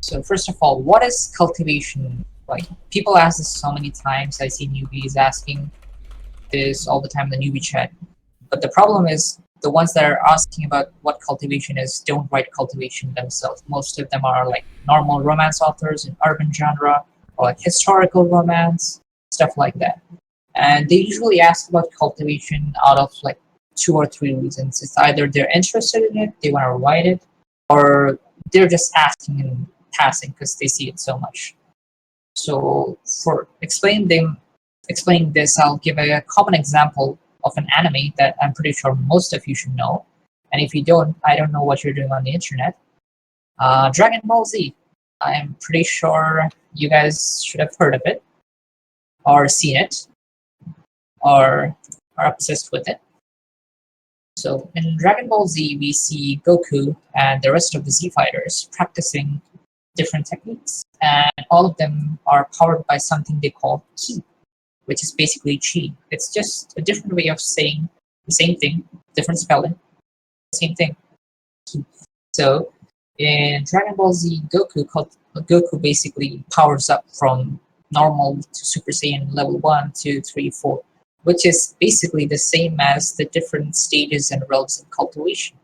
So first of all, what is cultivation? Like people ask this so many times. I see newbies asking this all the time in the newbie chat. But the problem is the ones that are asking about what cultivation is don't write cultivation themselves. Most of them are like normal romance authors in urban genre or like historical romance, stuff like that. And they usually ask about cultivation out of like two or three reasons. It's either they're interested in it, they want to write it, or they're just asking in passing because they see it so much. So for explaining this, I'll give a common example of an anime that I'm pretty sure most of you should know. And if you don't, I don't know what you're doing on the internet. Dragon Ball Z. I'm pretty sure you guys should have heard of it, or seen it, or are obsessed with it. So in Dragon Ball Z, we see Goku and the rest of the Z fighters practicing different techniques, and all of them are powered by something they call ki, which is basically chi. It's just a different way of saying the same thing, different spelling, same thing. Ki. So in Dragon Ball Z, Goku basically powers up from normal to Super Saiyan level 1, 2, 3, 4, which is basically the same as the different stages and realms of cultivation.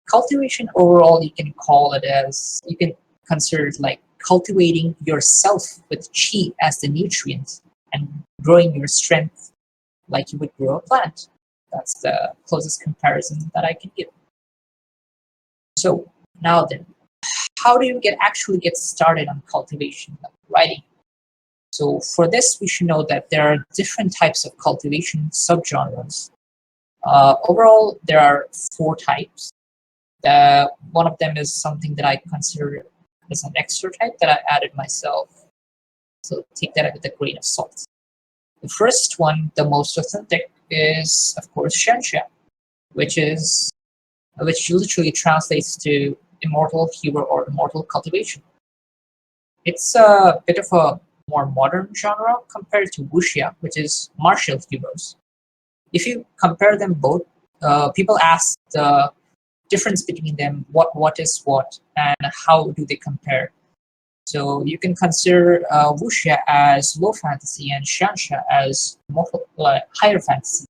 Cultivation overall, you can call it as, you can consider it like cultivating yourself with chi as the nutrient and growing your strength like you would grow a plant. That's the closest comparison that I can give. So now then, how do you actually get started on cultivation, like writing? So for this, we should know that there are different types of cultivation subgenres. Overall, there are four types. One of them is something that I consider as an extra type that I added myself. So take that with a grain of salt. The first one, the most authentic, is of course Shansha, which literally translates to immortal hero or immortal cultivation. It's a bit of a more modern genre compared to wuxia, which is martial heroes. If you compare them both, people ask the difference between them, what is what, and how do they compare. So you can consider wuxia as low fantasy and shansha as higher fantasy.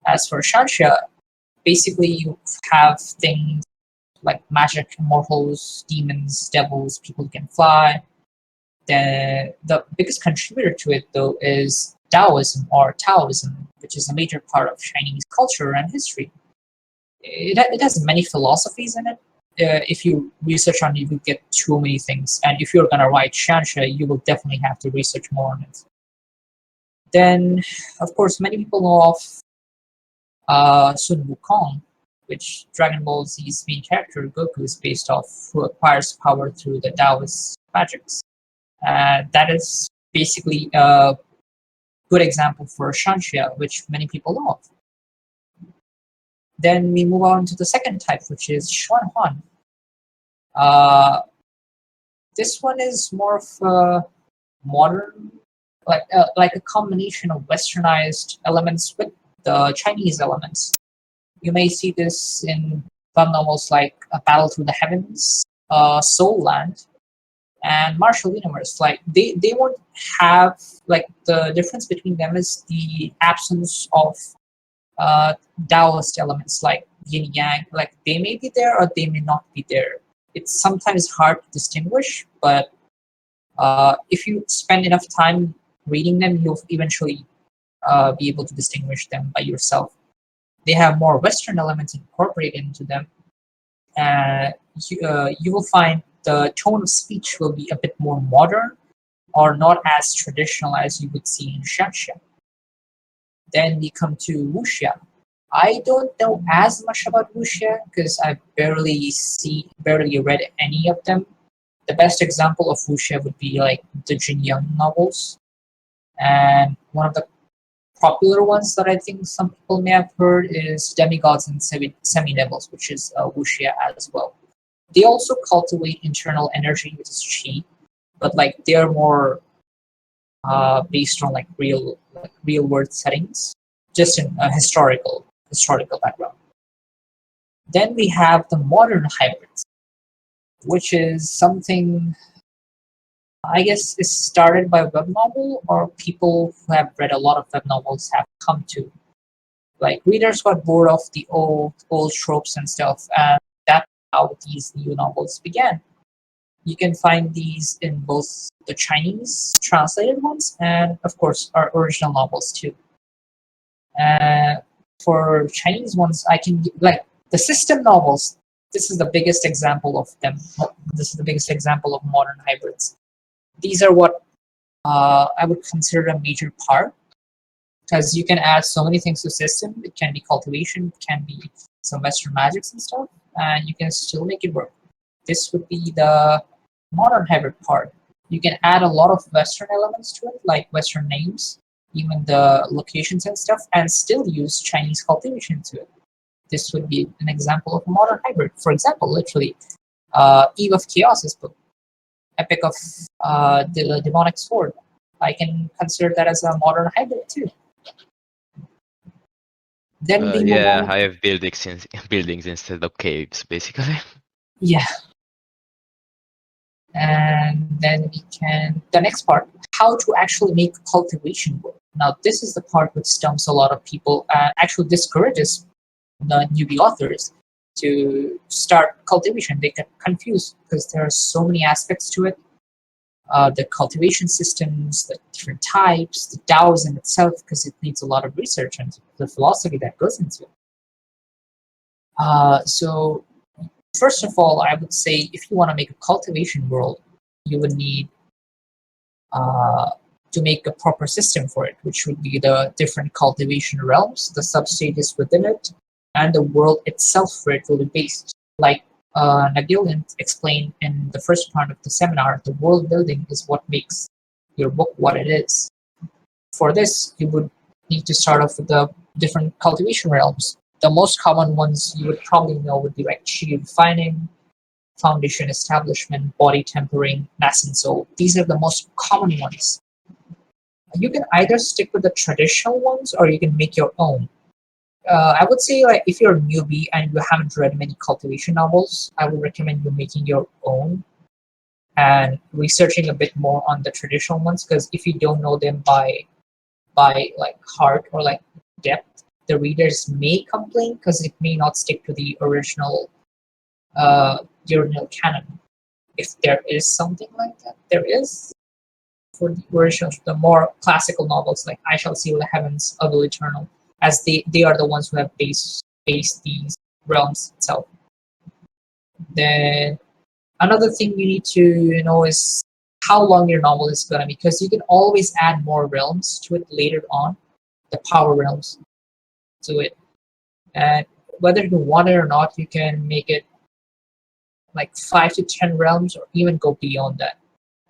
As for shansha, basically you have things like magic, immortals, demons, devils, people who can fly. The biggest contributor to it, though, is Taoism, which is a major part of Chinese culture and history. It has many philosophies in it. If you research on it, you will get too many things. And if you're going to write Shansha, you will definitely have to research more on it. Then, of course, many people know of Sun Wukong, which Dragon Ball Z's main character, Goku, is based off, who acquires power through the Taoist magics. That is basically a good example for Shansha, which many people know of. Then we move on to the second type, which is Xuanhuan. This one is more of a modern, like a combination of westernized elements with the Chinese elements. You may see this in web novels like A Battle Through the Heavens, Soul Land, and Martial Universe. Like they won't have, like, the difference between them is the absence of Taoist elements like yin yang. Like they may be there or they may not be there. It's sometimes hard to distinguish, but if you spend enough time reading them, you'll eventually be able to distinguish them by yourself. They have more Western elements incorporated into them. You will find the tone of speech will be a bit more modern or not as traditional as you would see in Shansha. Then we come to wuxia. I don't know as much about wuxia because I barely read any of them. The best example of wuxia would be like the Jin Young novels, and one of the popular ones that I think some people may have heard is Demigods and Semi-Devils, which is wuxia as well. They also cultivate internal energy, which is chi, but like they're more based on like real world settings, just in a historical background. Then we have the modern hybrids. which is something I guess is started by web novel, or people who have read a lot of web novels have come to. Like readers got bored of the old tropes and stuff, and that's how these new novels began. You can find these in both the Chinese translated ones and, of course, our original novels too. Uh, for Chinese ones, I can like the system novels. This is the biggest example of them. This is the biggest example of modern hybrids. These are what I would consider a major part because you can add so many things to system. It can be cultivation, it can be some Western magics and stuff, and you can still make it work. This would be the modern hybrid part. You can add a lot of Western elements to it, like Western names, even the locations and stuff, and still use Chinese cultivation to it. This would be an example of a modern hybrid. For example, literally, Eve of Chaos's book, Epic of the Demonic Sword. I can consider that as a modern hybrid too. Then we move Yeah, on. I have buildings instead of caves, basically. Yeah, and then we can the next part, how to actually make cultivation work. Now this is the part which stumps a lot of people and actually discourages the newbie authors to start cultivation. They get confused because there are so many aspects to it, the cultivation systems, the different types, the Taoism itself, because it needs a lot of research and the philosophy that goes into it. So first of all, I would say if you want to make a cultivation world, you would need uh, to make a proper system for it, which would be the different cultivation realms, the substages within it, and the world itself for it will be based. Like Nagillian explained in the first part of the seminar, the world building is what makes your book what it is. For this, you would need to start off with the different cultivation realms. The most common ones you would probably know would be like chi refining, foundation establishment, body tempering, nascent soul. These are the most common ones. You can either stick with the traditional ones or you can make your own. I would say like if you're a newbie and you haven't read many cultivation novels, I would recommend you making your own and researching a bit more on the traditional ones because if you don't know them by like heart or like depth, the readers may complain because it may not stick to the original canon. If there is something like that, there is for the original, the more classical novels like I Shall See the Heavens, of Will Eternal, as they are the ones who have based these realms itself. Then another thing you need to know is how long your novel is gonna be, because you can always add more realms to it later on, the power realms to it, and whether you want it or not, you can make it like 5 to 10 realms or even go beyond that.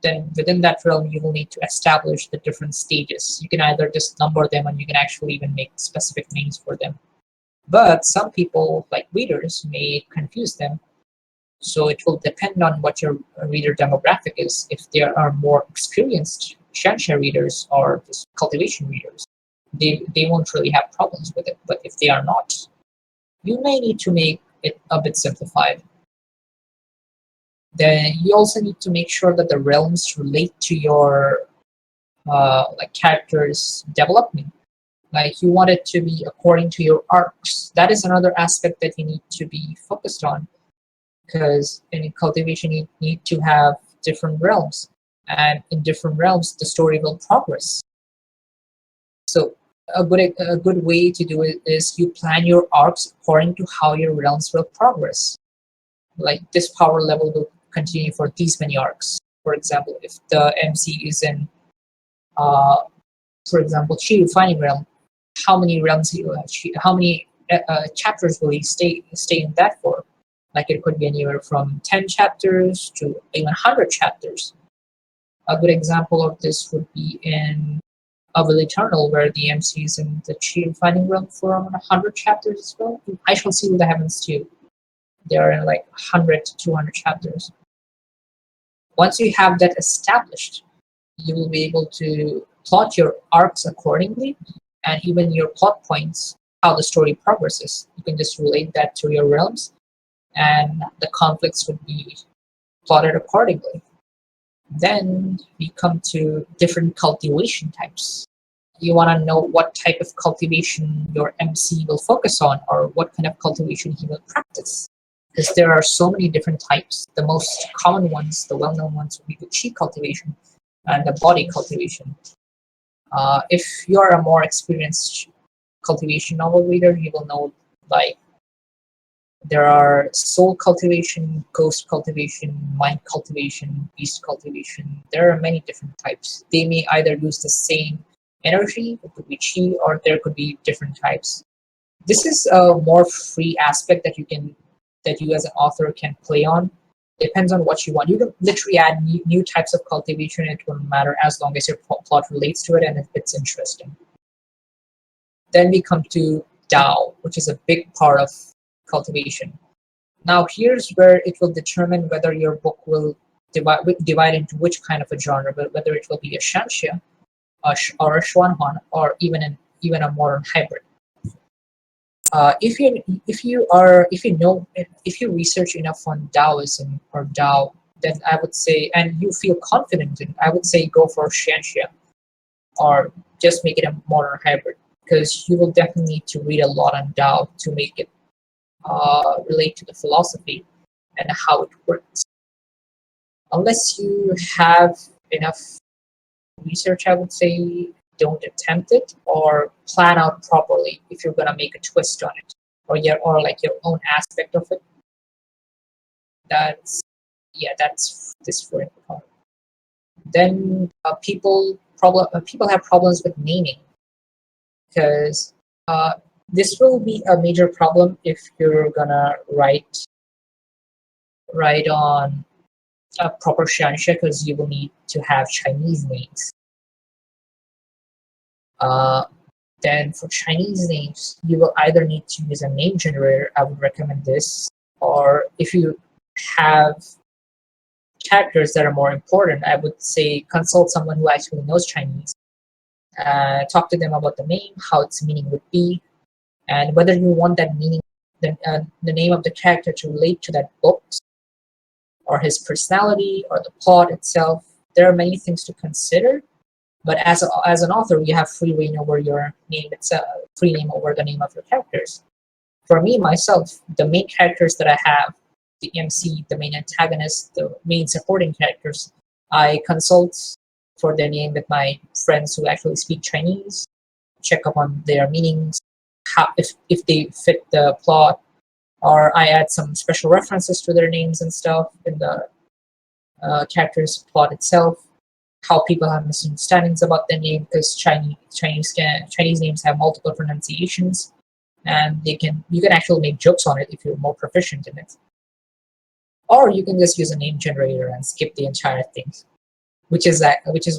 Then within that realm you will need to establish the different stages. You can either just number them and you can actually even make specific names for them. But some people, like readers, may confuse them. So it will depend on what your reader demographic is. If there are more experienced Shansha readers or just cultivation readers, they won't really have problems with it. But if they are not, you may need to make it a bit simplified. Then you also need to make sure that the realms relate to your like characters development. Like you want it to be according to your arcs. That is another aspect that you need to be focused on because in cultivation you need to have different realms, and in different realms the story will progress. So a good way to do it is you plan your arcs according to how your realms will progress. Like this power level will continue for these many arcs. For example, if the MC is in uh, for example, chi refining realm, how many realms how many chapters will he stay in that for? Like it could be anywhere from 10 chapters to even 100 chapters. A good example of this would be in A Will Eternal, where the MC is in the chi refining realm for around 100 chapters as well. I Shall See the Heavens too. They are in like 100 to 200 chapters. Once you have that established, you will be able to plot your arcs accordingly and even your plot points, how the story progresses. You can just relate that to your realms and the conflicts would be plot it accordingly. Then we come to different cultivation types. You want to know what type of cultivation your MC will focus on, or what kind of cultivation he will practice. Because there are so many different types. The most common ones, the well-known ones, would be the chi cultivation and the body cultivation. If you're a more experienced cultivation novel reader, you will know like there are soul cultivation, ghost cultivation, mind cultivation, beast cultivation. There are many different types. They may either use the same energy, it could be chi, or there could be different types. This is a more free aspect that you as an author can play on. Depends on what you want. You can literally add new types of cultivation. It won't matter as long as your plot relates to it and if it's interesting. Then we come to Dao, which is a big part of cultivation. Now, here's where it will determine whether your book will divide into which kind of a genre, but whether it will be a shanxia, or a xuanhuan, or even a modern hybrid. If you research enough on Taoism or Dao, then I would say, and you feel confident in, I would say go for shanxia or just make it a modern hybrid, because you will definitely need to read a lot on Dao to make it relate to the philosophy and how it works. Unless you have enough research, I would say don't attempt it, or plan out properly if you're gonna make a twist on it, or like your own aspect of it. That's that's this for it. Then people have problems with naming, because this will be a major problem if you're gonna write on a proper Xianxia, because you will need to have Chinese names. Uh, then for Chinese names, you will either need to use a name generator. I would recommend this, or if you have characters that are more important, I would say consult someone who actually knows Chinese. Talk to them about the name, how its meaning would be, and whether you want that meaning, the name of the character to relate to that book, or his personality, or the plot itself. There are many things to consider, but as an author, you have free reign over your name itself, free name over the name of your characters. For me, myself, the main characters that I have, the MC, the main antagonist, the main supporting characters, I consult for their name with my friends who actually speak Chinese, check up on their meanings, how if they fit the plot, or I add some special references to their names and stuff in the character's plot itself. How people have misunderstandings about their name, because Chinese names have multiple pronunciations, and you can actually make jokes on it if you're more proficient in it. Or you can just use a name generator and skip the entire thing, which is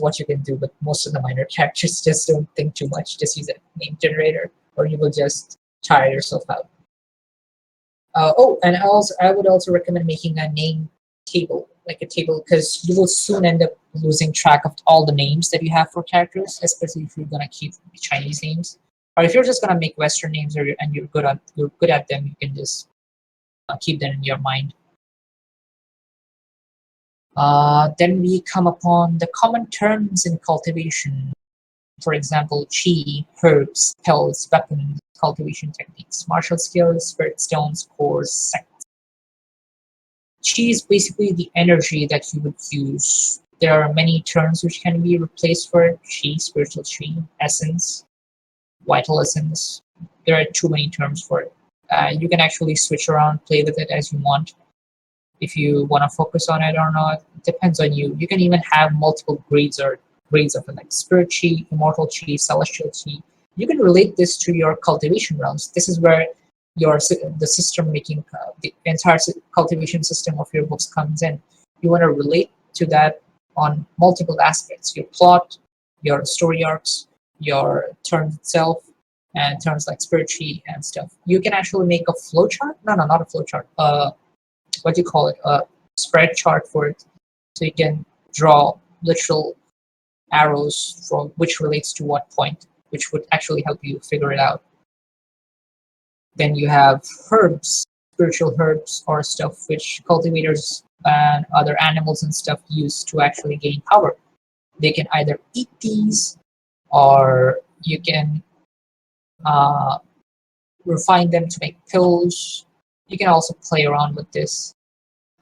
what you can do with most of the minor characters. Just don't think too much. Just use a name generator, or you will just tire yourself out. And I would also recommend making a name table, like a table, because you will soon end up losing track of all the names that you have for characters, especially if you're gonna keep Chinese names, or if you're just gonna make Western names, and you're good at them, you can just keep them in your mind. Then we come upon the common terms in cultivation. For example, chi, herbs, spells, weapons, cultivation techniques, martial skills, spirit stones, cores, sects. Chi is basically the energy that you would use. There are many terms which can be replaced for it. Chi, spiritual chi, essence, vital essence. There are too many terms for it. You can actually switch around, play with it as you want. If you want to focus on it or not, it depends on you. You can even have multiple grades of it, like spirit chi, immortal chi, celestial chi. You can relate this to your cultivation realms. This is where the system making, the entire cultivation system of your books comes in. You want to relate to that on multiple aspects: your plot, your story arcs, your turns itself, and terms like spirit chi and stuff. You can actually make a flowchart. No, not a flowchart. What do you call it? A spread chart for it, so you can draw literal arrows from which relates to what point, which would actually help you figure it out. Then you have herbs, spiritual herbs, or stuff which cultivators and other animals and stuff use to actually gain power. They can either eat these, or you can uh, refine them to make pills. You can also play around with this.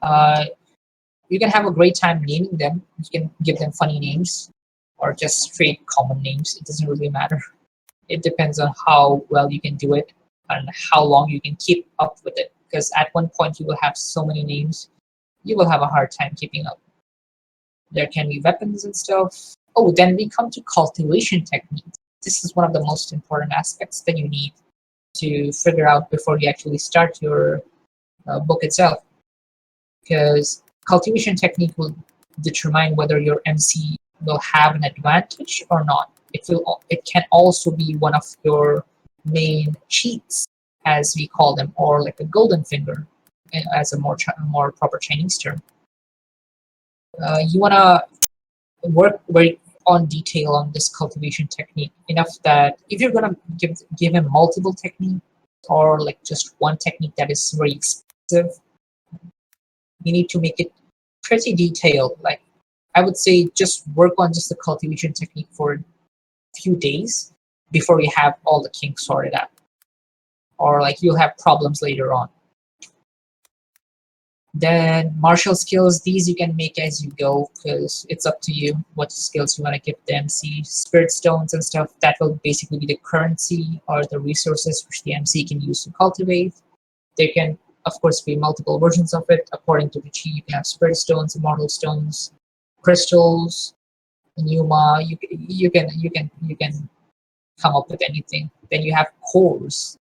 Uh, you can have a great time naming them. You can give them funny names or just straight common names. It doesn't really matter. It depends on how well you can do it and how long you can keep up with it. Because at one point you will have so many names, you will have a hard time keeping up. There can be weapons and stuff. Oh, then we come to cultivation techniques. This is one of the most important aspects that you need to figure out before you actually start your book itself. Because cultivation technique will determine whether your MC will have an advantage or not. It can also be one of your main cheats, as we call them, or like a golden finger, as a more proper Chinese term. You wanna work very on detail on this cultivation technique enough that if you're gonna give him multiple techniques or like just one technique that is very expensive, you need to make it pretty detailed. Like I would say, just work on just the cultivation technique for a few days before you have all the kinks sorted out, or like you'll have problems later on. Then martial skills, these you can make as you go because it's up to you what skills you want to give the MC. Spirit stones and stuff, that will basically be the currency or the resources which the MC can use to cultivate. There can, of course, be multiple versions of it. According to the chi, you can have spirit stones, immortal stones, crystals, pneuma. You can come up with anything. Then you have cores.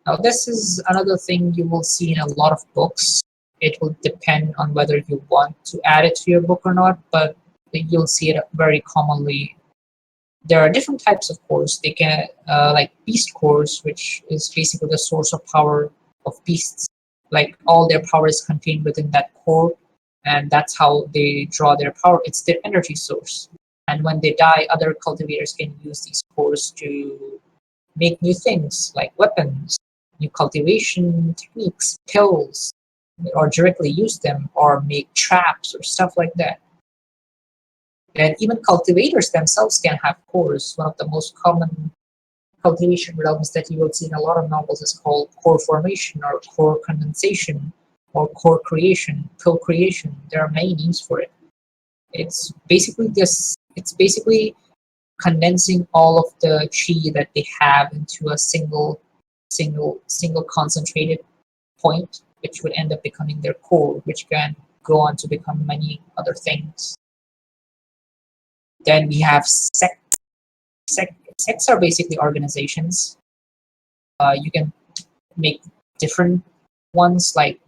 Now, this is another thing you will see in a lot of books. It will depend on whether you want to add it to your book or not, but you'll see it very commonly. There are different types of cores. They can, like beast cores, which is basically the source of power of beasts. Like all their power is contained within that core, and that's how they draw their power. It's their energy source. And when they die, other cultivators can use these cores to make new things like weapons, new cultivation techniques, pills, or directly use them or make traps or stuff like that. And even cultivators themselves can have cores. One of the most common cultivation realms that you will see in a lot of novels is called core formation or core condensation or core creation, pill creation. There are many names for it. It's basically this. It's basically condensing all of the chi that they have into a single concentrated point, which would end up becoming their core, which can go on to become many other things. Then we have sects. Sects are basically organizations. You can make different ones, like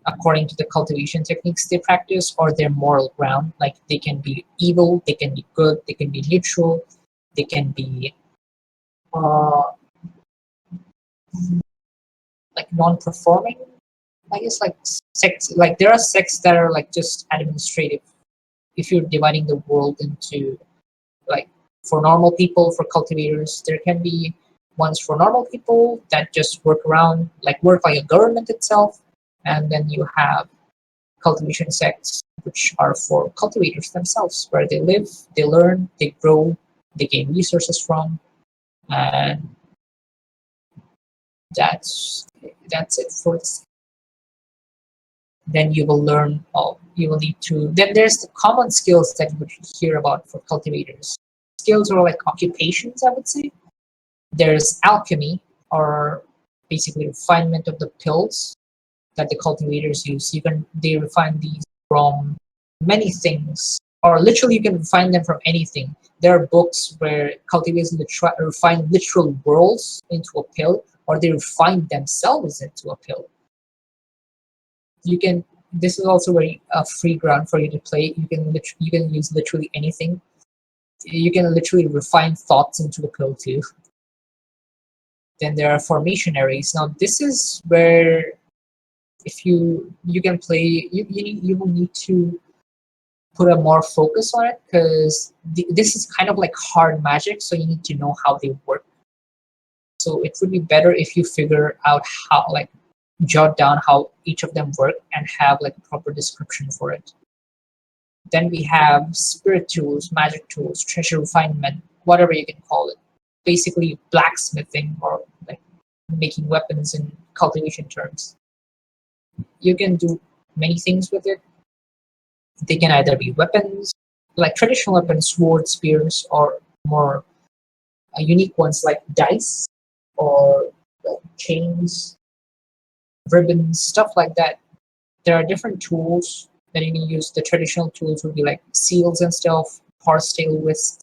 according to the cultivation techniques they practice or their moral ground. Like they can be evil, they can be good, they can be neutral, they can be uh, like non-performing. I guess like sects. Like there are sects that are like just administrative. If you're dividing the world into like for normal people, for cultivators, there can be ones for normal people that just work like a government itself, and then you have cultivation sects which are for cultivators themselves, where they live, they learn, they grow, they gain resources from, and that's that's it for this. Then you will learn. Oh, you will need to. Then there's the common skills that you would hear about for cultivators. Skills are like occupations, I would say. There's alchemy, or basically refinement of the pills that the cultivators use. They refine these from many things, or literally you can refine them from anything. There are books where cultivators refine literal worlds into a pill, or they refine themselves into a pill. You can. This is also very free ground for you to play. You can use literally anything. You can literally refine thoughts into a pill too. Then there are formationaries. Now this is where if you can play, you will need to put a more focus on it because this is kind of like hard magic, so you need to know how they work. So it would be better if you figure out how, like, jot down how each of them work and have like a proper description for it. Then we have spirit tools, magic tools, treasure refinement, whatever you can call it. Basically, blacksmithing or like making weapons in cultivation terms. You can do many things with it. They can either be weapons, like traditional weapons, swords, spears, or more unique ones like dice or chains, ribbons, stuff like that. There are different tools that you can use. The traditional tools would be like seals and stuff, horse tail whisks.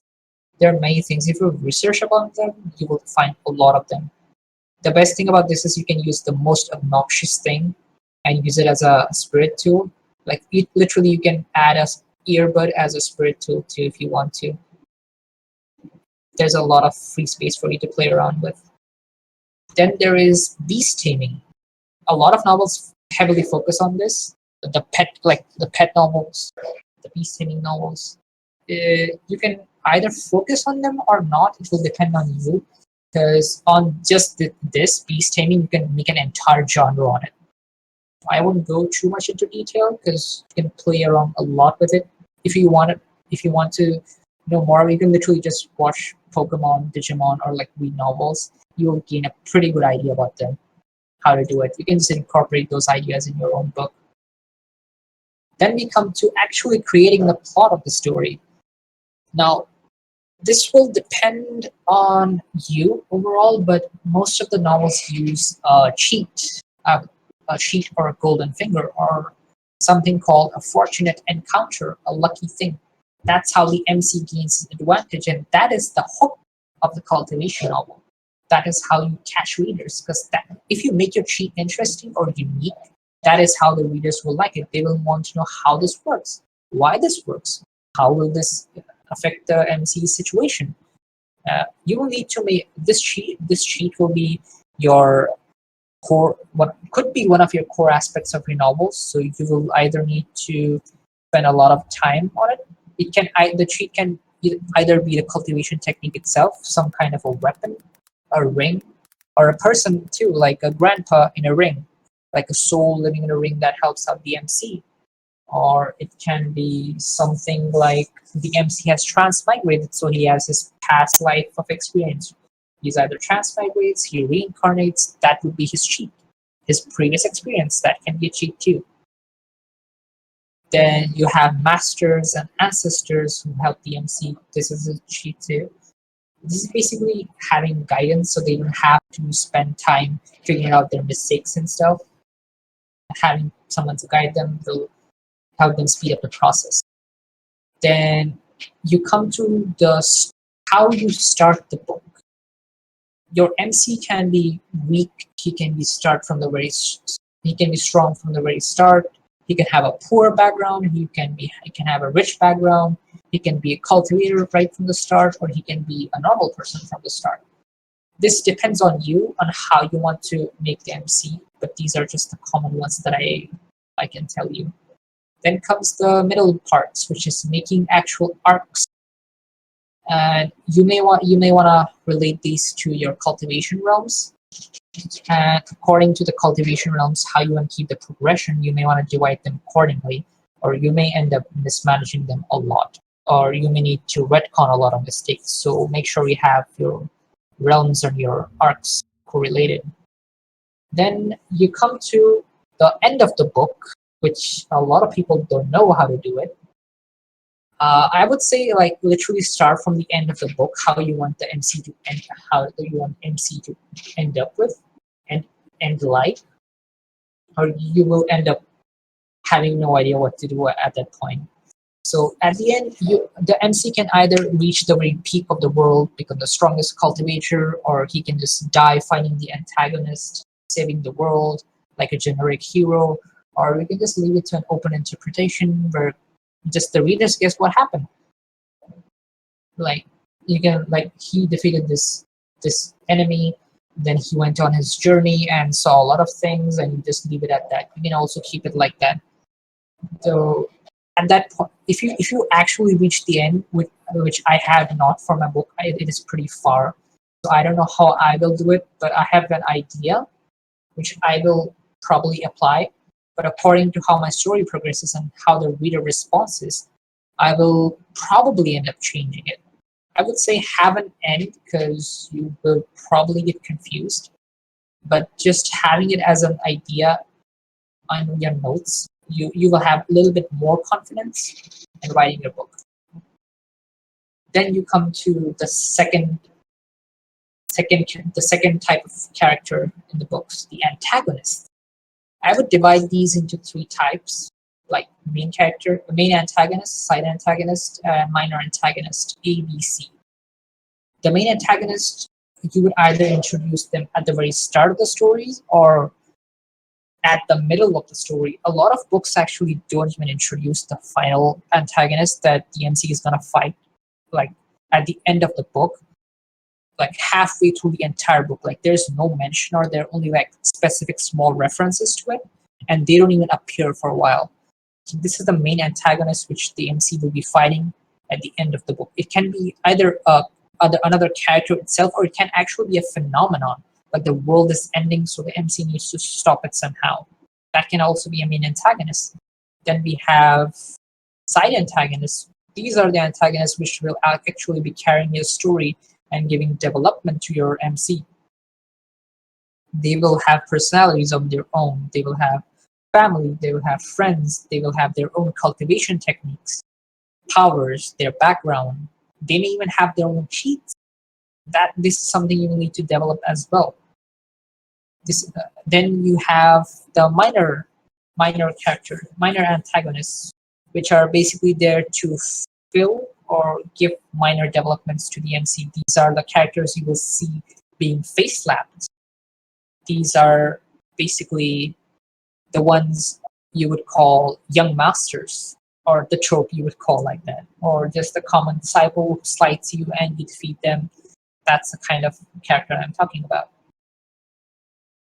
There are many things. If you research about them, you will find a lot of them. The best thing about this is you can use the most obnoxious thing and use it as a spirit tool. Like literally, you can add a earbud as a spirit tool too if you want to. There's a lot of free space for you to play around with. Then there is beast taming. A lot of novels heavily focus on this. The pet novels, the beast taming novels. You can either focus on them or not. It will depend on you. Because on just this beast taming, you can make an entire genre on it. I wouldn't go too much into detail because you can play around a lot with it. If you want it, if you want to know more, you can literally just watch Pokemon, Digimon, or like read novels. You will gain a pretty good idea about them, how to do it. You can just incorporate those ideas in your own book. Then we come to actually creating the plot of the story. Now, this will depend on you overall, but most of the novels use a cheat or a golden finger, or something called a fortunate encounter, a lucky thing. That's how the MC gains advantage, and that is the hook of the cultivation novel. That is how you catch readers, because if you make your cheat interesting or unique, that is how the readers will like it. They will want to know how this works, why this works, how will this affect the MC situation. You will need to make this cheat. This cheat will be your core, what could be one of your core aspects of your novels. So you will either need to spend a lot of time on it. The cheat can either be the cultivation technique itself, some kind of a weapon, a ring, or a person too, like a grandpa in a ring, like a soul living in a ring that helps out the MC. Or it can be something like the MC has transmigrated, so he has his past life of experience. He's either transmigrates, he reincarnates, that would be his cheat. His previous experience, that can be a cheat too. Then you have masters and ancestors who help the MC. This is a cheat too. This is basically having guidance so they don't have to spend time figuring out their mistakes and stuff. Having someone to guide them will help them speed up the process. Then you come to how you start the book. Your MC can be weak. He can be he can be strong from the very start. He can have a poor background. He can have a rich background. He can be a cultivator right from the start, or he can be a normal person from the start. This depends on you on how you want to make the MC, but these are just the common ones that I can tell you. Then comes the middle parts, which is making actual arcs. And you may want to relate these to your cultivation realms. And according to the cultivation realms, how you want to keep the progression, you may want to divide them accordingly, or you may end up mismanaging them a lot, or you may need to retcon a lot of mistakes. So make sure you have your realms and your arcs correlated. Then you come to the end of the book, which a lot of people don't know how to do it. I would say like literally start from the end of the book, how you want the MC to end, how you want MC to end up with, and end like, or you will end up having no idea what to do at that point. So at the end, the MC can either reach the very peak of the world, become the strongest cultivator, or he can just die fighting the antagonist, saving the world like a generic hero, or we can just leave it to an open interpretation where just the readers guess what happened. Like you can like he defeated this enemy, then he went on his journey and saw a lot of things, and you just leave it at that. You can also keep it like that. So at that point, if you actually reach the end, which I have not for my book, it is pretty far. So I don't know how I will do it, but I have an idea, which I will probably apply, but according to how my story progresses and how the reader responses, I will probably end up changing it. I would say have an end because you will probably get confused, but just having it as an idea on your notes, you will have a little bit more confidence in writing your book. Then you come to the second type of character in the books, the antagonist. I would divide these into three types, like main character, main antagonist, side antagonist, and minor antagonist, A, B, C. The main antagonist, you would either introduce them at the very start of the stories or at the middle of the story. A lot of books actually don't even introduce the final antagonist that the MC is gonna fight, like at the end of the book, like halfway through the entire book. Like there's no mention or there are only like specific small references to it, and they don't even appear for a while. So this is the main antagonist which the MC will be fighting at the end of the book. It can be either another character itself, or it can actually be a phenomenon, like the world is ending, so the MC needs to stop it somehow. That can also be a main antagonist. Then we have side antagonists. These are the antagonists which will actually be carrying your story and giving development to your MC. They will have personalities of their own. They will have family, they will have friends, they will have their own cultivation techniques, powers, their background. They may even have their own cheats. That this is something you will need to develop as well. Then you have the minor antagonists, which are basically there to fill or give minor developments to the MC. These are the characters you will see being face slapped. These are basically the ones you would call young masters, or the trope you would call like that, or just the common disciple who slights you and you defeat them. That's the kind of character I'm talking about.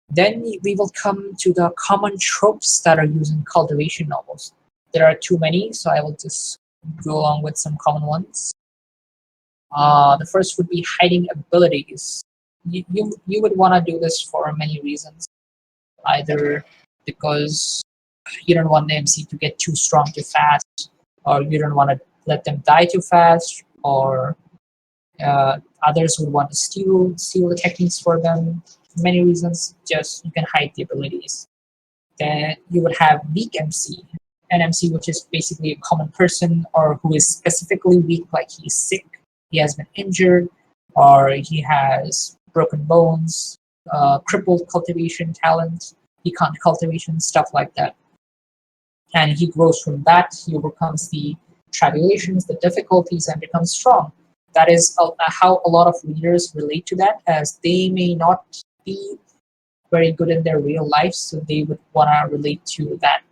Then we will come to the common tropes that are used in cultivation novels. There are too many, so I will just go along with some common ones. The first would be hiding abilities. You would want to do this for many reasons. Either because you don't want the MC to get too strong too fast, or you don't want to let them die too fast, or others would want to steal the techniques for them. Many reasons. Just you can hide the abilities. Then you would have weak MC, an MC which is basically a common person or who is specifically weak, like he's sick, he has been injured, or he has broken bones, crippled cultivation talent, he can't cultivation, stuff like that. And he grows from that, he overcomes the tribulations, the difficulties, and becomes strong. That is how a lot of readers relate to that, as they may not be very good in their real life, so they would want to relate to that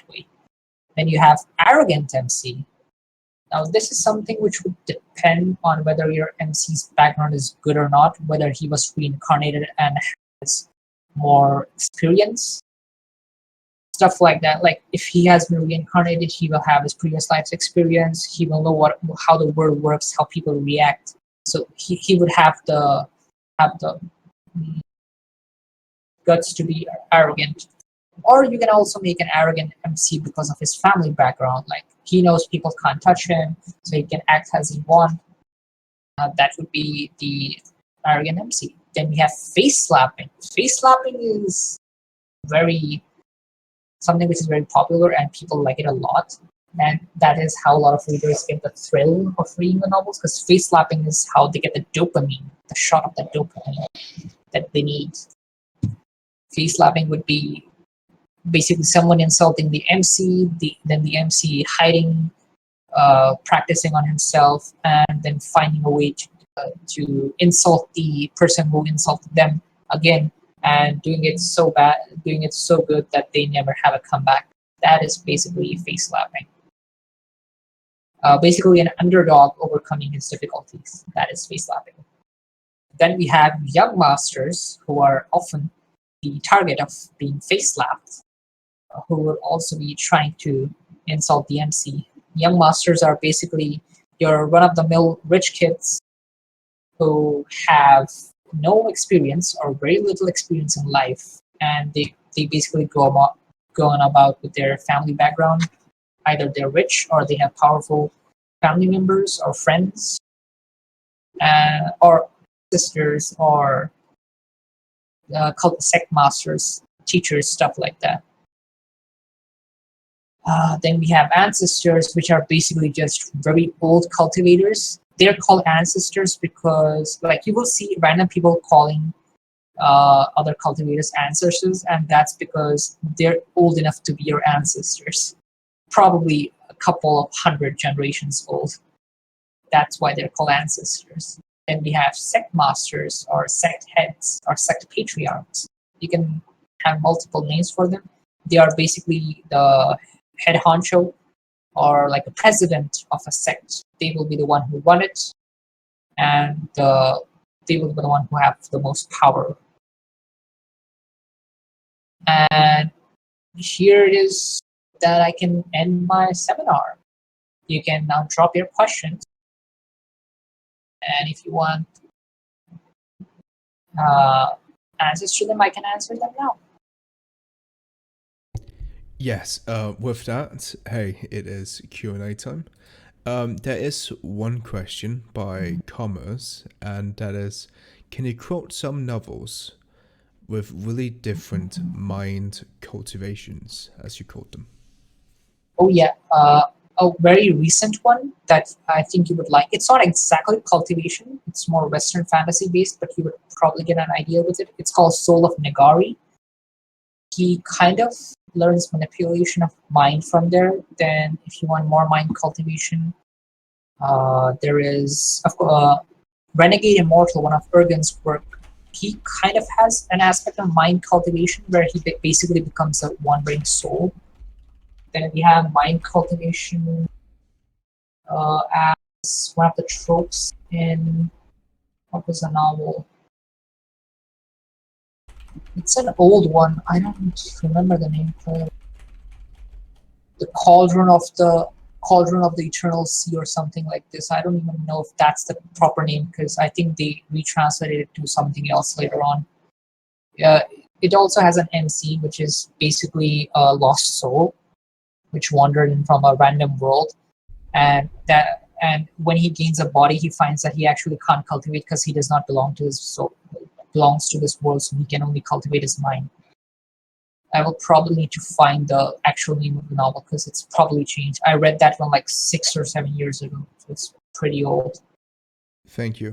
way. Then you have arrogant MC. Now, this is something which would depend on whether your MC's background is good or not, whether he was reincarnated and has more experience, stuff like that. Like if he has been reincarnated, he will have his previous life's experience. He will know how the world works, how people react. So he would have the mm, guts to be arrogant. Or you can also make an arrogant MC because of his family background. Like he knows people can't touch him, so he can act as he wants. That would be the arrogant MC. Then we have face slapping. Face slapping is very something which is very popular and people like it a lot. And that is how a lot of readers get the thrill of reading the novels, because face slapping is how they get the dopamine, the shot of the dopamine that they need. Face slapping would be basically someone insulting the MC, then the MC hiding, practicing on himself, and then finding a way to insult the person who insulted them again, and doing it so bad, doing it so good that they never have a comeback. That is basically face slapping. Basically, an underdog overcoming his difficulties. That is face slapping. Then we have young masters who are often the target of being face slapped, who will also be trying to insult the MC. Young masters are basically your run-of-the-mill rich kids who have no experience or very little experience in life, and they basically go on about with their family background. Either they're rich or they have powerful family members or friends, or sisters or cult sect masters, teachers, stuff like that. Then we have ancestors, which are basically just very old cultivators. They're called ancestors because, like, you will see random people calling other cultivators ancestors, and that's because they're old enough to be your ancestors. Probably a couple of hundred generations old. That's why they're called ancestors. Then we have sect masters or sect heads or sect patriarchs. You can have multiple names for them. They are basically the head honcho or like a president of a sect. They will be the one who run it, and they will be the one who have the most power. And here it is that I can end my seminar. You can now drop your questions, and if you want uh, answers to them, I can answer them now. Yes, with that, hey, it is Q&A time. There is one question by Commerce, and that is, can you quote some novels with really different mind cultivations, as you called them? Oh yeah, a very recent one that I think you would like. It's not exactly cultivation; it's more Western fantasy based, but you would probably get an idea with it. It's called Soul of Nagari. He kind of learns manipulation of mind from there. Then, if you want more mind cultivation, there is of course Renegade Immortal, one of Ergen's work. He kind of has an aspect of mind cultivation where he basically becomes a wandering soul. Then we have mind cultivation as one of the tropes in what was the novel? It's an old one. I don't remember the name. The Cauldron of the Eternal Sea or something like this. I don't even know if that's the proper name because I think they retranslated it to something else later on. Uh, it also has an MC, which is basically a lost soul, which wandered in from a random world, and when he gains a body, he finds that he actually can't cultivate because he does not belong to this soul, belongs to this world, so he can only cultivate his mind. I will probably need to find the actual name of the novel because it's probably changed. I read that one like 6 or 7 years ago, so it's pretty old. Thank you.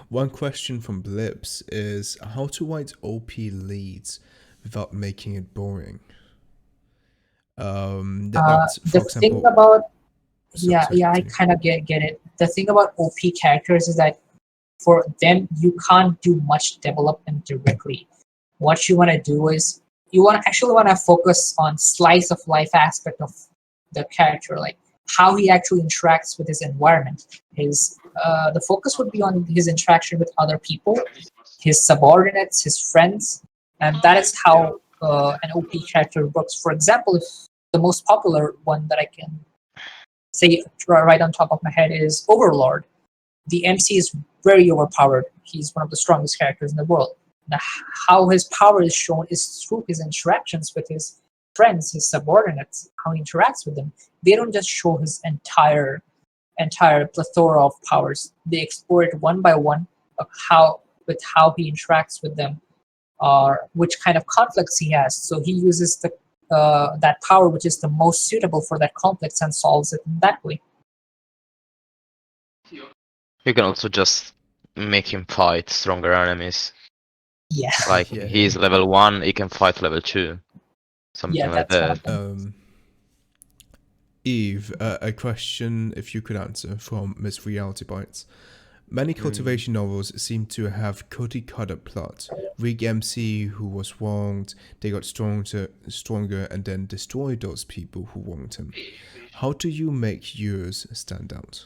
One question from Blips is how to write OP leads without making it boring. That's The for thing example. about So sorry, I continue. kind of get it. The thing about OP characters is that for them you can't do much development directly. What you want to do is you want to focus on slice of life aspect of the character, like how he actually interacts with his environment. His The focus would be on his interaction with other people, his subordinates, his friends, and that is how an OP character works. For example, if the most popular one that I can say right on top of my head is Overlord. The MC is very overpowered. He's one of the strongest characters in the world. Now, how his power is shown is through his interactions with his friends, his subordinates, how he interacts with them. They don't just show his entire plethora of powers. They explore it one by one of how he interacts with them, or which kind of conflicts he has. So he uses the that power which is the most suitable for that conflict and solves it in that way. You can also just make him fight stronger enemies. Yeah, Like Yeah, he's level 1, he can fight level 2. yeah, Something like that's one of that. them. Eve, a question if you could answer from Miss Reality Bites. Many Mm. cultivation novels seem to have cookie cutter plot. Rig MC who was wronged, they got stronger and then destroyed those people who wronged him. How do you make yours stand out?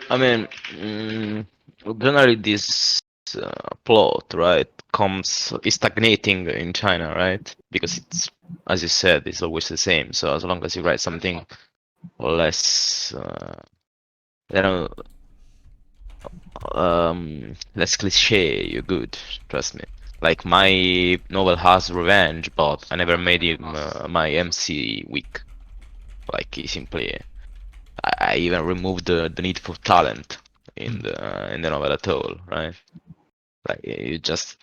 I mean, generally this plot, right, is stagnating in China, right? Because it's, as you said, it's always the same. So as long as you write something less, you know, less cliche, you're good. Trust me. Like my novel has revenge, but I never made him my MC weak. Like he simply, I even removed the need for talent in the novel at all, right? Like you just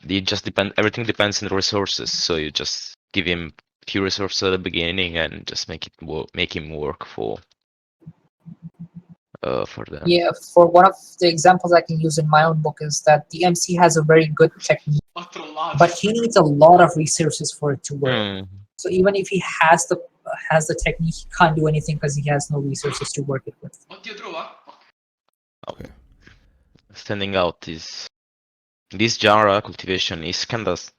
depend. Everything depends on the resources. So you just give him few resources at the beginning and just make him work for them. Yeah, for one of the examples I can use in my own book is that the MC has a very good technique, but he needs a lot of resources for it to work. Hmm. So even if he has the technique, he can't do anything because he has no resources to work it with. Okay. Standing out is this genre cultivation is kind of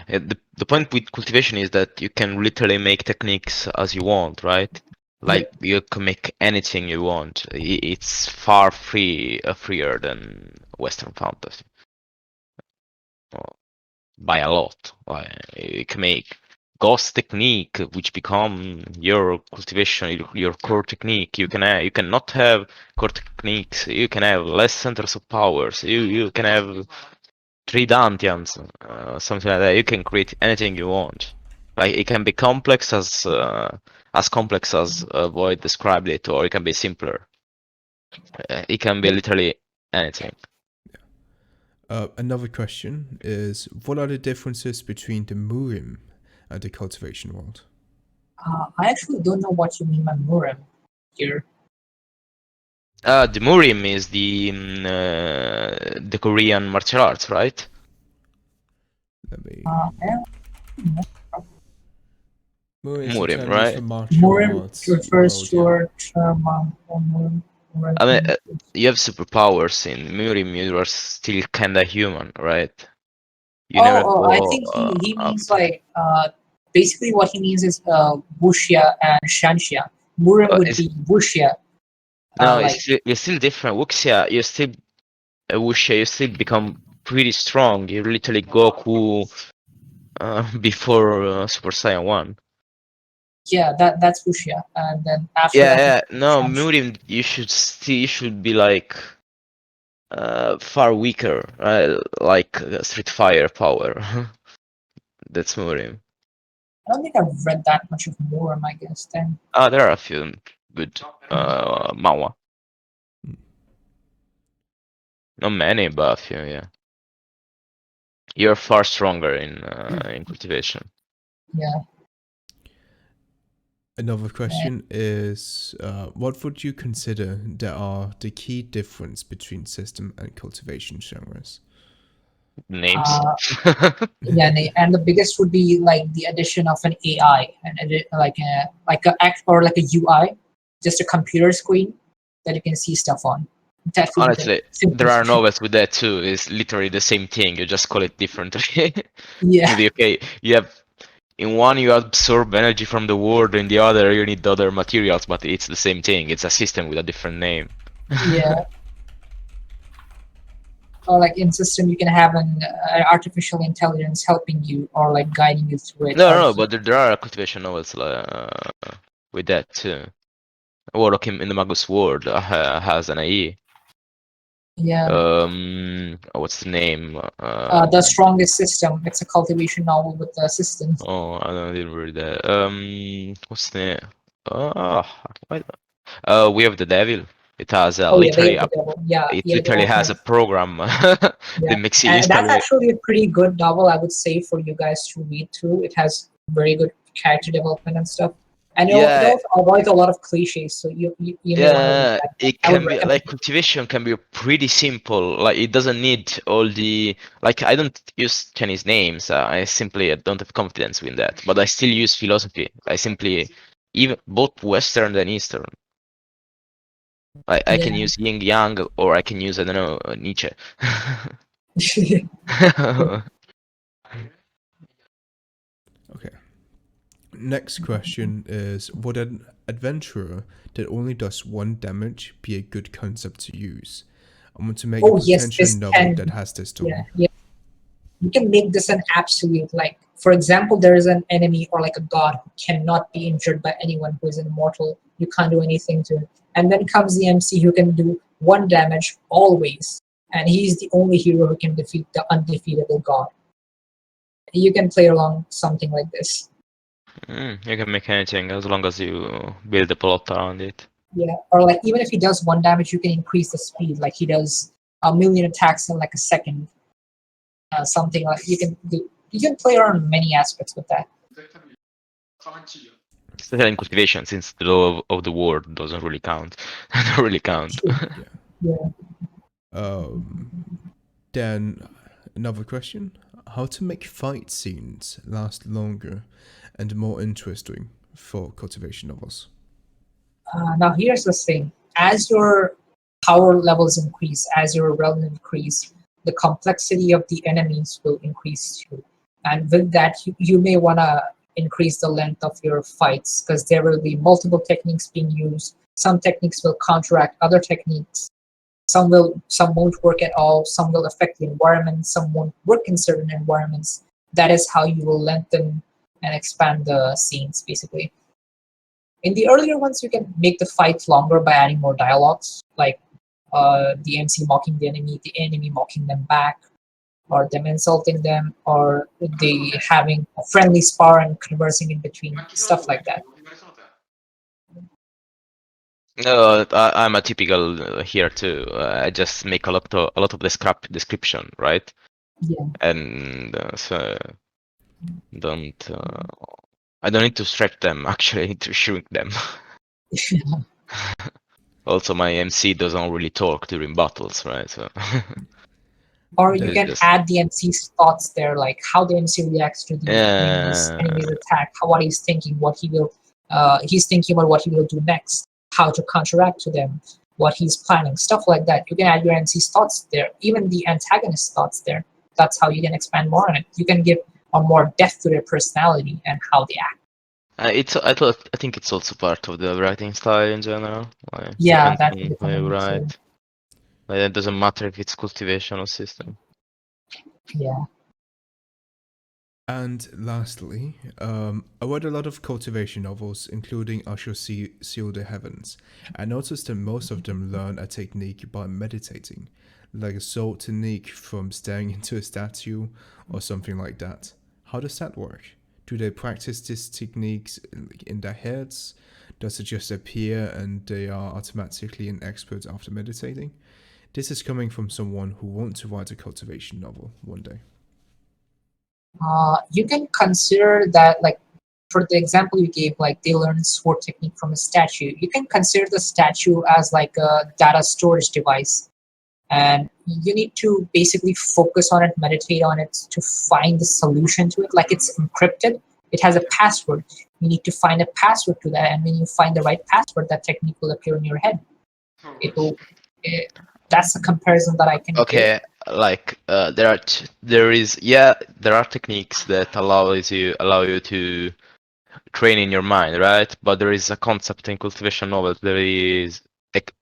the point with cultivation is that you can literally make techniques as you want, right? Yeah, Like you can make anything you want. It's far freer than Western fantasy by a lot. Like you can make ghost technique, which become your cultivation, your core technique. You cannot have core techniques. You can have less centers of powers. You can have three Dantians, something like that. You can create anything you want. Like it can be as complex as Void described it, or it can be simpler. It can be yeah. literally anything. Another question is, what are the differences between the Murim and the cultivation world? I actually don't know what you mean by Murim here. The Murim is the Korean martial arts, right? Let me. I don't know. Murim is a Murim, term used right? for martial Murim arts refers world, to yeah. a term on I mean, Murim. you have superpowers in Murim. You are still kinda human, right? You never I go think he up means to. like basically what he means is wuxia and shanxia. Murim would It's, be wuxia, no, like you're still different. Wuxia, you still Wuxia, you still become pretty strong. You're literally Goku before Super Saiyan 1. yeah, that's wuxia, and then after Yeah, that yeah. it's No, shanxia. Murim, you should be like far weaker, right? Like Street Fire power. That's Murim. I don't think I've read that much of Murim, I guess. Then There are a few good manhwa. Hmm. Not many, but a few, yeah. You're far stronger in cultivation. yeah, Another uh, question is, what would you consider that are the key difference between system and cultivation genres? Names. uh, yeah, and the biggest would be like the addition of an AI and like a act or like a UI, just a computer screen that you can see stuff on. That would be the Honestly, there simplest are way. novels with that too. It's literally the same thing. You just call it differently. Yeah, With the okay, you have in one you absorb energy from the world, in the other you need other materials, but it's the same thing. It's a system with a different name. yeah. Or like in system, you can have an artificial intelligence helping you or like guiding you through it. No, Or no, but there are cultivation novels with that too. Warlock in the Magus World has an AE. yeah, What's the name? the strongest system. It's a cultivation novel with the system. Oh, I didn't read that. What's the name? Uh, why- we have the Devil. It has Oh yeah, they have the devil. it Yeah, they literally also has have. a program that Yeah, makes it and that's instantly. actually a pretty good novel, I would say, for you guys to read through. It has very good character development and stuff, and it Yeah, also avoids a lot of cliches. So you may want to read yeah, that. it I would can be recommend like it. cultivation can be pretty simple. Like it doesn't need all the like I don't use Chinese names. I don't have confidence with that. But I still use philosophy. I simply even both Western and Eastern. I can Yeah. use Yin Yang or I can use I don't know Nietzsche. Okay. Next question is, would an adventurer that only does one damage be a good concept to use? I want to make a Oh yes, potential this novel can. that has this Yeah, tool. yeah. You can make this an absolute, like, for example, there is an enemy or like a god who cannot be injured by anyone, who is immortal. You can't do anything to him, and then comes the MC who can do one damage always, and he's the only hero who can defeat the undefeatable god. you can play along something like this. You can make anything as long as you build a plot around it. Yeah, or like even if he does 1 damage, you can increase the speed. Like he does 1 million attacks in like a second. Something like you can do. You can play around many aspects with that. Especially in cultivation, since the law of the world doesn't really count. Don't really count. True. Yeah. Yeah. Then another question: how to make fight scenes last longer and more interesting for cultivation novels? Now here's the thing: as your power levels increase, as your realm increase, the complexity of the enemies will increase too. And with that, you may want to increase the length of your fights because there will be multiple techniques being used. Some techniques will counteract other techniques. Some won't work at all. Some will affect the environment. Some won't work in certain environments. That is how you will lengthen and expand the scenes, basically. In the earlier ones, you can make the fight longer by adding more dialogues, like the MC mocking the enemy mocking them back, or them insulting them, or they having a friendly spar and conversing in between, stuff like that. No, I'm a typical here too. I just make a lot of the scrap description, right? Yeah, And so don't I don't need to stretch them. Actually, I need to shrink them. Also, my MC doesn't really talk during battles, right? So or you That can just add the MC's thoughts there, like how the MC reacts to the enemy's attack, how what he's thinking, what he will, he's thinking about what he will do next, how to counteract to them, what he's planning, stuff like that. You can add your MC's thoughts there, even the antagonist's thoughts there. That's how you can expand more on it. You can give a more depth to their personality and how they act. I think it's also part of the writing style in general. Like, Yeah, depends that can on how become you in it too. write. Like, it doesn't matter if it's cultivation or system. Yeah. And lastly, I read a lot of cultivation novels, including I Shall Seal the Heavens. I noticed that most of them learn a technique by meditating, like a soul technique from staring into a statue or something like that. How does that work? Do they practice these techniques in their heads? Does it just appear and they are automatically an expert after meditating? This is coming from someone who wants to write a cultivation novel one day. You can consider that, like, for the example you gave, like they learn sword technique from a statue. You can consider the statue as like a data storage device, and you need to basically focus on it, meditate on it to find the solution to it. Like it's encrypted, it has a password. You need to find a password to that, and when you find the right password, that technique will appear in your head. It will. It, that's a comparison that I can give. Okay, like there are techniques that allow you to train in your mind, right? But there is a concept in cultivation novels. There is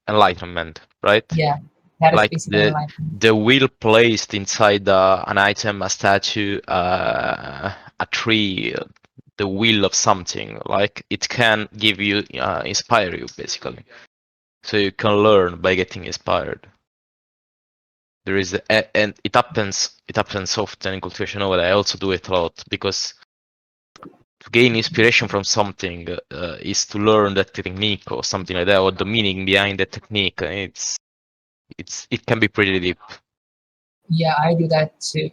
enlightenment, right? Yeah, that is Like basically enlightenment. the will placed inside an item, a statue, a tree, the will of something. Like it can give you, inspire you basically. So you can learn by getting inspired. There is and it happens. It happens often in cultivation novel. I also do it a lot because to gain inspiration from something is to learn that technique or something like that, or the meaning behind that technique. It can be pretty deep. Yeah, I do that too.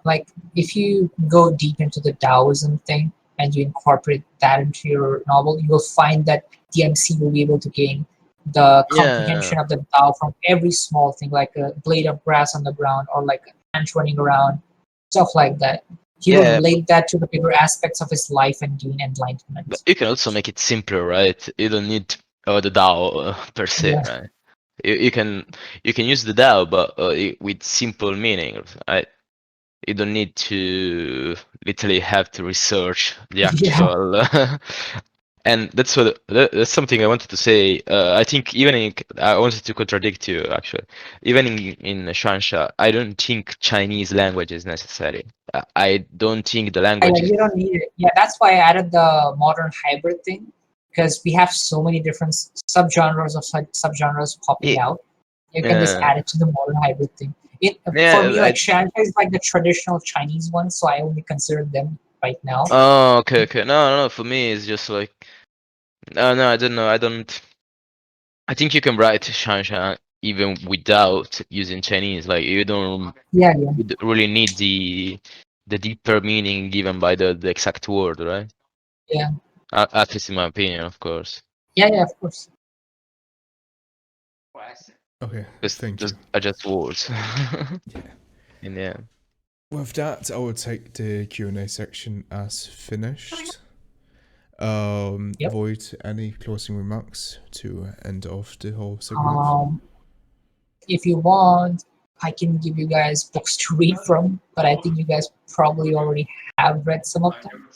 Like if you go deep into the Taoism thing and you incorporate that into your novel, you will find that DMC will be able to gain the Yeah, comprehension of the Tao from every small thing, like a blade of grass on the ground or like an ant running around, stuff like that. He will yeah. relate that to the bigger aspects of his life and gain But enlightenment. you can also make it simpler, right? You don't need the DAO per se, Yeah, right? You can use the DAO, but with simple meaning, right? You don't need to literally have to research the yeah. actual. And that's something I wanted to say. I think I wanted to contradict you actually. Even in Shansha, I don't think Chinese language is necessary. I don't think the Yeah, language is. you don't need it. Yeah, that's why I added the modern hybrid thing because we have so many different subgenres of subgenres popping It, out. You can just uh, add it to the modern hybrid thing. For me, Yeah, like Shanghai is like the traditional Chinese one, so I only consider them right now. oh, okay, okay. No, no, for me it's just like, no, I don't know. I don't. I think you can write Shanshan even without using Chinese. Like Yeah, yeah, you don't really need the deeper meaning given by the exact word, right? yeah, At least in my opinion, of course. yeah, yeah. Of course. Okay, Just thank you. just are just words. Yeah. In the end. With that, I will take the Q&A section as finished. Yep. Void, any closing remarks to end off the whole segment? If you want, I can give you guys books to read from, but I think you guys probably already have read some of them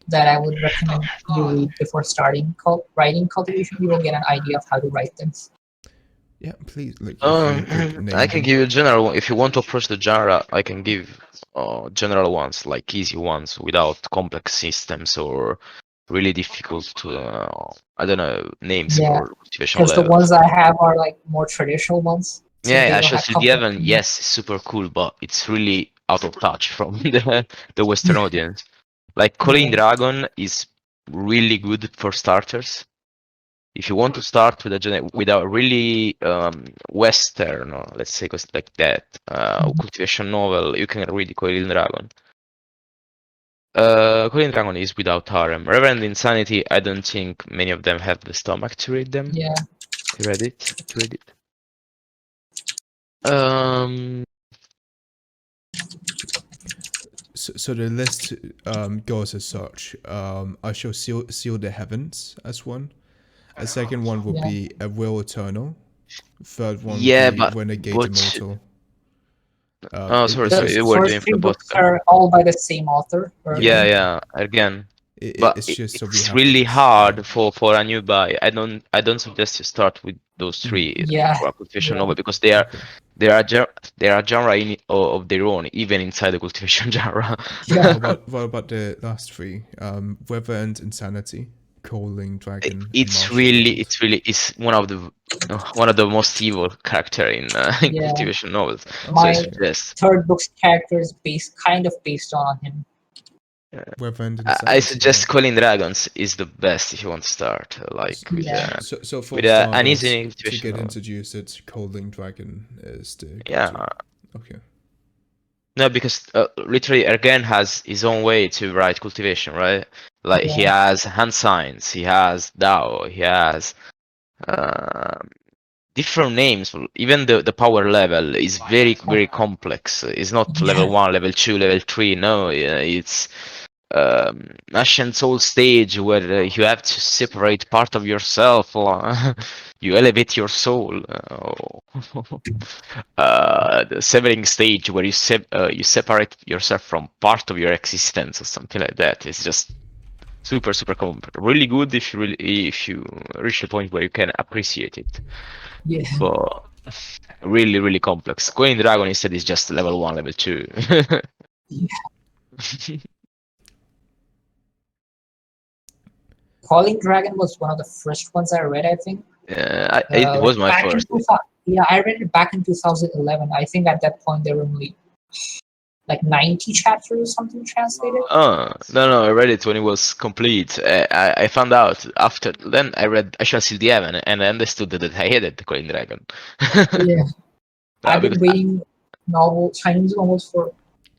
that I would recommend you read before starting writing cultivation. You will get an idea of how to write them. Yeah, please, like if you could I name can them. give you general one. If you want to approach the genre, I can give general ones, like easy ones, without complex systems or really difficult to, I don't know, names Yeah, for cultivation because the levels. ones I have are like more traditional ones, since Yeah, they yeah, don't have Chelsea the complex. Evan, yes, it's super cool, but it's really out of touch from the Western Yeah, audience. Like Calling yeah, Dragon is really good for starters. If you want to start with with a really Western, or let's say like that, mhm, cultivation novel, you can read Coiled Dragon. Coiled Dragon is without harem. Reverend Insanity, I don't think many of them have the stomach to read them. yeah, To read it. Um, So the list goes as such. I shall seal the heavens as one. A second one would yeah. be a will eternal. Third one would yeah, be but renegade what? immortal. Oh, sorry, It's The sorry, you just were first doing three the books podcast. are all by the same author, yeah. Yeah, Irving. yeah. Again, but It's just so we it's have the really list. Yeah. hard for a new buy. I don't suggest you start with those three Yeah, for a cultivation yeah, novel because Okay. they are genre of their own, even inside the cultivation genre. yeah, What about the last three? Weather and Insanity, Calling Dragon, and It's Martial really, World. it's really, it's one of the most evil character in yeah. cultivation novels. So I Okay, My okay. suggest. third book's character is kind of based on him. Weather and I Insanity. Yeah. suggest Calling Dragons is the best if you want to start, like Yeah, So for with an starters, easy to cultivation get novel. introduced, it's Calling Dragon is the go-to. Yeah, Okay. no, because literally Ergen has his own way to write cultivation, right? Like he yeah, has hand signs, he has Dao, he has um different names. Even the power level is very complex. It's not level yeah, 1, level 2, level 3. No, it's ancient soul stage where you have to separate part of yourself. You elevate your soul. The severing stage where you separate yourself from part of your existence or something like that. It's just super really good if you reach the point where you can appreciate it, yeah. but really complex. Going Dragon instead is just level 1, level 2. Calling Dragon was one of the first ones I read, I think. It Like was my back in first. 2000, yeah, I read it back in 2011. I think at that point there were only like 90 chapters or something translated. Oh, no, I read it when it was complete. I found out after, then I read I Shall See the Heaven and I understood that I hated the Calling Dragon. Yeah, I've been Because, reading Chinese novels for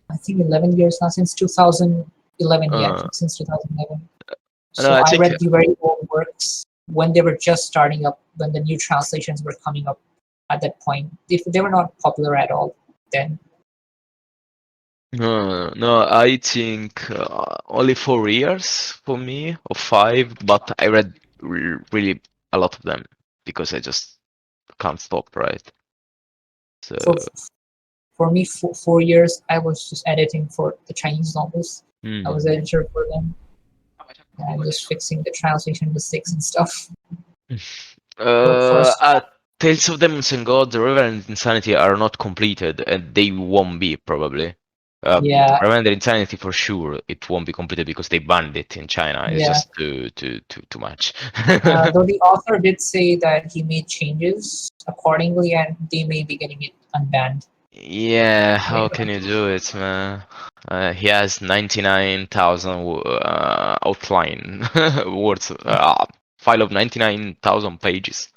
I think 11 years now, since 2011. Yeah, I uh, think since 2011. no, So I I think read the very old works when they were just starting up, when the new translations were coming up at that point. They were not popular at all then. no, I think only 4 years for me or 5, but I read really a lot of them because I just can't stop, right? So, For for me, 4 years, I was just editing for the Chinese novels. I was hmm. editor for them and just fixing the translation mistakes and stuff. So first, Uh, Tales of Demons and Gods, River and Insanity are not completed, and they won't be probably. yeah, River and Insanity for sure it won't be completed because they banned it in China. It's yeah. just too much. Though the author did say that he made changes accordingly, and they may be getting it unbanned. Yeah, how Later can on. you do it, man? He has 99,000 outline words, file of 99,000 pages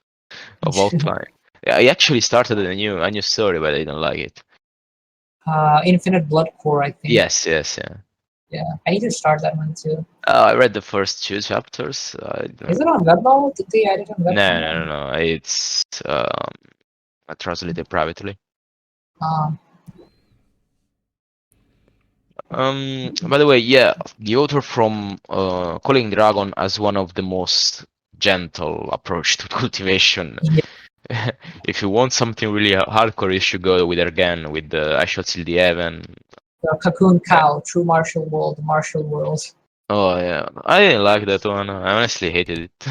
of outline. Yeah, I actually started a new story, but I didn't like it. Infinite Blood Core, I think. Yes, yes, yeah. Yeah, I need to start that one too. I read the first two chapters. Is it on WebNovel? Did they add it on No, no, no, WebNovel? no. It's I translated privately. Um, By the way, yeah, the author from Calling Dragon has one of the most gentle approach to cultivation. yeah, If you want something really hardcore, you should go with Ergen, with the I Shall Seal the Heaven. the Cocoon Cow, True Martial World, Martial World. Oh yeah, I didn't like that one. I honestly hated it.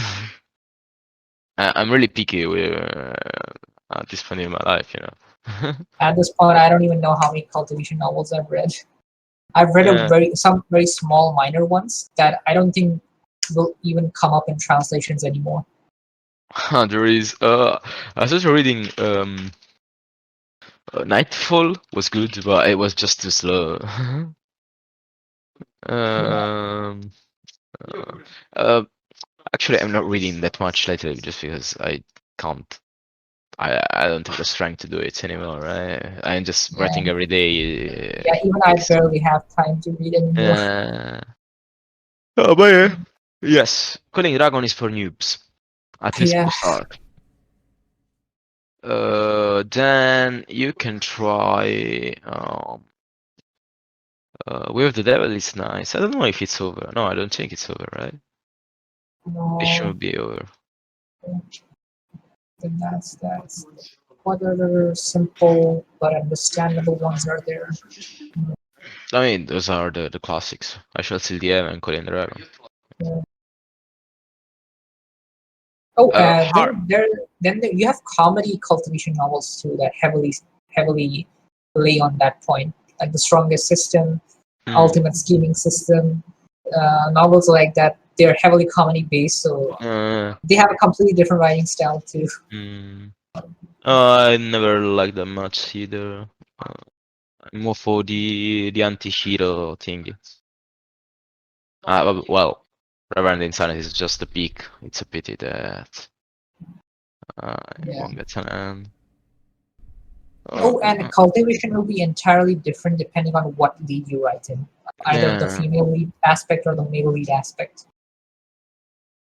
I'm really picky with at this point in my life, you know. At this point, I don't even know how many cultivation novels I've read. I've read Yeah. some very small minor ones that I don't think will even come up in translations anymore. There is I was just reading Nightfall was good, but it was just too slow. Yeah, um uh, uh, Actually, I'm not reading that much lately just because I can't. I don't have the strength to do it anymore, right? I'm just yeah, writing every day. yeah. Even I Takes. barely have time to read anymore. Uh, oh, but yeah. Yes, Calling Dragon is for noobs, at least for Yeah, the start. Then you can try. Way of the Devil is nice. I don't know if it's over. No, I don't think it's over, right? It no, should be over. then that's. What other simple but understandable ones are there? I mean, those are the classics. I Shall Seal the Air and Calling Dragon. Yeah. Oh, Hard. you have comedy cultivation novels too that heavily lay on that point, like The Strongest System, Hmm. Ultimate Scheming System, novels like that. They're heavily comedy based, so Uh, they have a completely different writing style too. hmm. I never liked them much either. I'm more for the anti-hero thing. Well, Reverend Insanity is just a peak. It's a pity that it Yeah. won't get an end. Oh, and Uh, cultivation will be entirely different depending on what lead you write in, either the yeah. female lead aspect or the male lead aspect.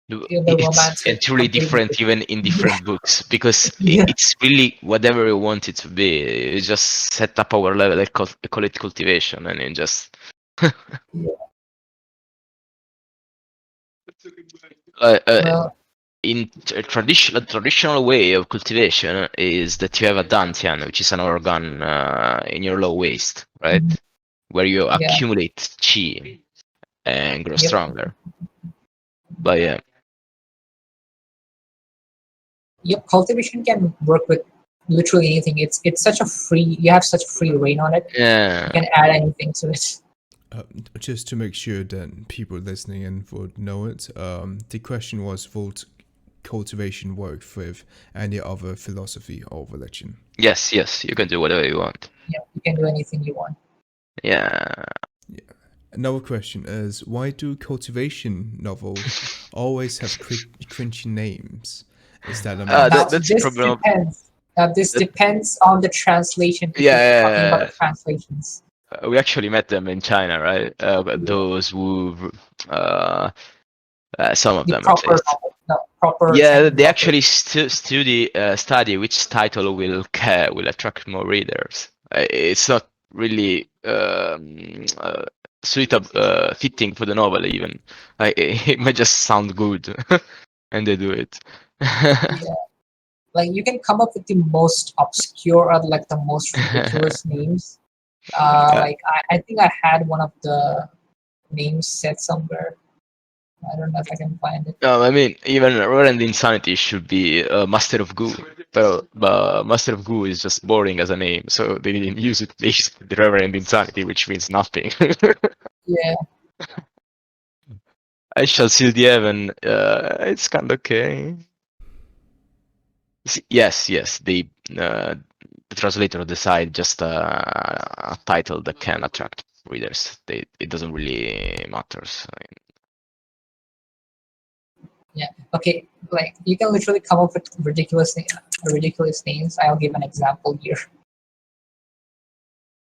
The It's romance will be entirely completely different even in different. different books because Yeah, it's really whatever you want it to be. You just set up our level, I call it cultivation, and you just yeah. uh, Well, in a traditional way of cultivation is that you have a dantian, which is an organ in your low waist, right? mhm, Where you yeah, accumulate chi and grow yep. stronger. But yeah, Yep, cultivation can work with literally anything. It's such a free. You have such free reign on it. You yeah, can add anything to it. Uh, just to make sure that people listening in would know it, the question was, would cultivation work with any other philosophy or religion? yes, yes, you can do whatever you want. Yeah, you can do anything you want. Yeah. Yeah. Another question is, why do cultivation novels always have cringy names? Is that a Now must? That's the this problem. depends. Now this That, depends on the translation. If yeah, you're talking about yeah, the translations, we actually met them in China, right? But yeah. those who, uh, some of The them at proper least. novel, the proper Yeah, Chinese they author. actually study which title will attract more readers. It's not really suitable, fitting for the novel even. It might just sound good, and they do it. Yeah, like you can come up with the most obscure or like the most ridiculous names. Uh, Like I think I had one of the names set somewhere. I don't know if I can find it. No, I mean, even Reverend Insanity should be Master of Goo. But Master of Goo is just boring as a name, so they didn't use it. They used the Reverend Insanity, which means nothing. Yeah, I Shall Seal the Heaven, it's kind of okay. Yes, yes, uh, the translator decide just a title that can attract readers. It doesn't really matters. Yeah. Okay. Like you can literally come up with ridiculous names. I'll give an example here.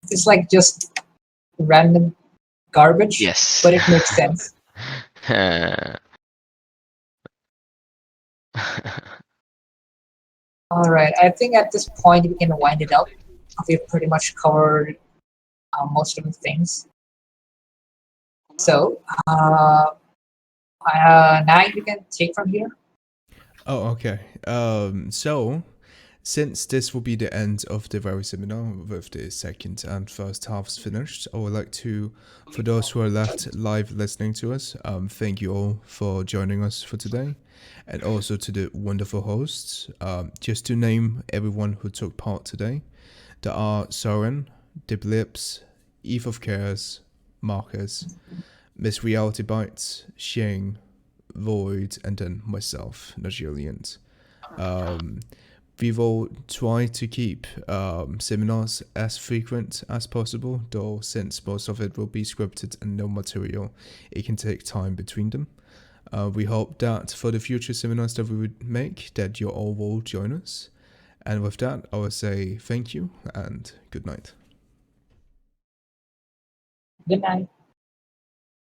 It's like just random garbage, Yes. but it makes sense. All right. I think at this point we can wind it up. We've pretty much covered most of the things. So now you can take from here. Oh, okay. So since this will be the end of the very seminar with the second and first halves finished, I would like to, for those who are left live listening to us, thank you all for joining us for today, and also to the wonderful hosts. Just to name everyone who took part today, there are Soren, Diblips, Eve of Chaos, Marcus, Miss Reality Bites, Shing, Void, and then myself, Najiliant. We will try to keep seminars as frequent as possible, though since most of it will be scripted and no material, it can take time between them. We hope that for the future seminars that we would make, that you all will join us. And with that, I will say thank you and good night. Good night.